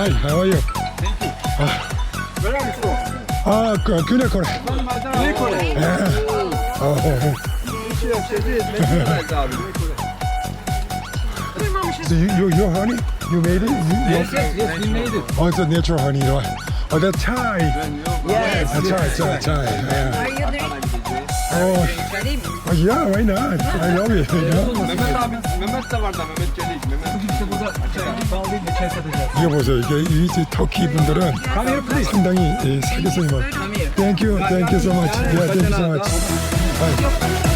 Hi, how are you? Where are you from? Güney Kore. Güney Kore. So your honey, you made it? Yes, we made it. Oh, it's a natural honey, right? Oh, that's Thai. Yes. Thai. Yeah. Are you ready? Oh, Ready? yeah, why not? I love it. You know? Mehmet abi, Mehmet de var da Mehmet Çelik. Mehmet burada bağlayıp çay satacağız. 이거 보세요. 이게 이 터키 분들은 상당히 사교성이 많아요. Thank you so much. Yeah, thank you so much. Bye.